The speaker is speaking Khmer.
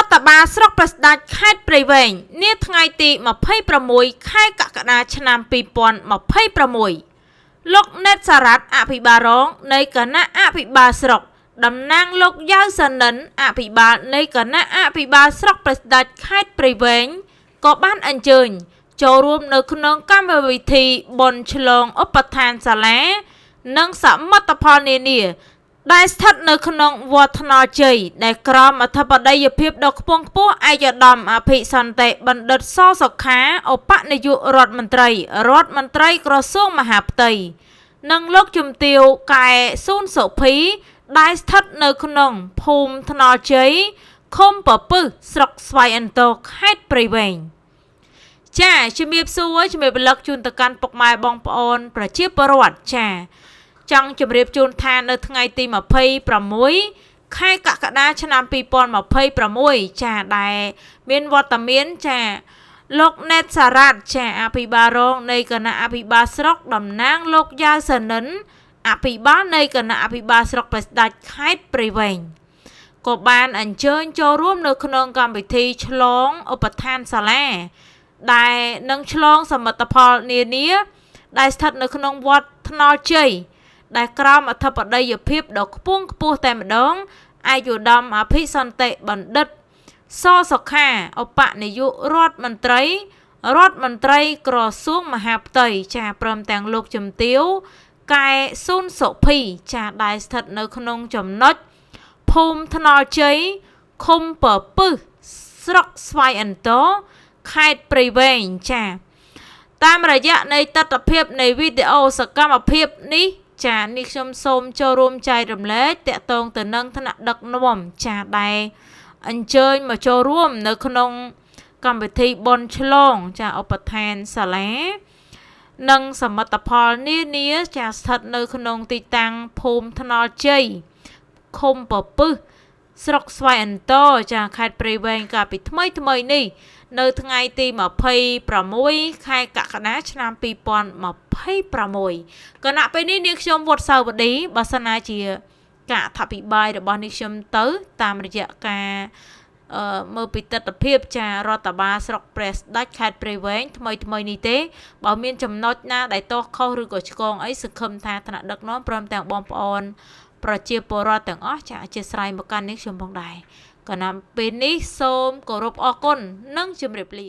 រដ្ឋបាលស្រុកព្រះស្ដេចខេត្តព្រៃវែងនាថ្ងៃទី26ខែកក្កដាឆ្នាំ2026លោកណេតសារ៉ាត់អភិបាលរងនៃគណៈអភិបាលស្រុកតំណាងលោកយ៉ាវសានិនអភិបាលនៃគណៈអភិបាលស្រុកព្រះស្ដេចខេត្តព្រៃវែងក៏បានអញ្ជើញចូលរួមនៅក្នុងកម្មវិធីបុណ្យឆ្លងឧបដ្ឋានសាលានិងសមិទ្ធផលនានាដែលស្ថិតនៅក្នុងវត្តថ្នល់ជ័យដែលក្រមអធិបតីភាពដ៏ខ្ពង់ខ្ពស់ឯកឧត្តមអភិសន្តិបណ្ឌិតសសុខាឧបនាយករដ្ឋមន្ត្រីក្រសួងមហាផ្ទៃនិងលោកជំទាវកែស៊ូនសុភីដែលស្ថិតនៅក្នុងភូមិថ្នល់ជ័យឃុំពពឹសស្រុកស្វាយអន្តរខេត្តព្រៃវែងចាជំរាបសួរជំរាបលឹកជូនទៅកាន់ពុកម៉ែបងប្អូនប្រជាពលរដ្ឋចាចង់ជម្រាបជូនថានៅថ្ងៃទី26ខែកក្កដាឆ្នាំ2026ចាដែលមានវត្តមានចាលោកណេតសារ៉ាត់ចាអភិបាលរងនៃគណៈអភិបាលស្រុកតំណាងលោកយ៉ាវសានិនអភិបាលនៃគណៈអភិបាលស្រុកព្រះស្ដេចខេត្តព្រៃវែងក៏បានអញ្ជើញចូលរួមនៅក្នុងកម្មវិធីឆ្លងឧបដ្ឋានសាលាដែលនឹងឆ្លងសមិទ្ធផលនានាដែលស្ថិតនៅក្នុងវត្តថ្នល់ជ័យដែលក្រមអធិបតីភាពដ៏ខ្ពង់ខ្ពស់តែម្ដងឯកឧត្តមអភិសន្តិបណ្ឌិតសសុខាឧបនាយករដ្ឋមន្ត្រីក្រសួងមហាផ្ទៃចាព្រមទាំងលោកជំទាវកែស៊ូនសុភីចាដែលស្ថិតនៅក្នុងចំណុចភូមិថ្នល់ជ័យឃុំពពឹសស្រុកស្វាយអន្តរខេត្តព្រៃវែងចាតាមរយៈនៃទស្សនភាពនៃវីដេអូសកម្មភាពនេះចានេះខ្ញុំសូមចូលរួមចែករំលែកតាក់ទងទៅនឹងថ្នាក់ដឹកនាំចាដែលអញ្ជើញមកចូលរួមនៅក្នុងកម្មវិធីបុណ្យឆ្លងចាឧបដ្ឋានសាលានិងសមិទ្ធផលនានាចាស្ថិតនៅក្នុងទីតាំងភូមិថ្នល់ជ័យឃុំពពឹសស្រុកស្វាយអន្តរចាខេត្តព្រៃវែងកាលពីថ្មីនេះនៅថ្ងៃទី26ខែកក្កដាឆ្នាំ2026គណៈពេលនេះនាងខ្ញុំវត្តសាវឌីបើសិនណាជាការអធិប្បាយរបស់នាងខ្ញុំទៅតាមរយៈការមើលពីទស្សនភាពចារដ្ឋបាលស្រុកព្រះស្ដេចខេត្តព្រៃវែងថ្មីនេះទេបើមានចំណុចណាដែលទោះខុសឬក៏ឆ្គងអីសង្ឃឹមថាថ្នាក់ដឹកនាំព្រមទាំងបងប្អូនប្រជាពលរដ្ឋទាំងអស់ចាអធិស្ឋានមកកាន់នាងខ្ញុំផងដែរគណៈពេលនេះសូមគោរពអរគុណនិងជម្រាបលា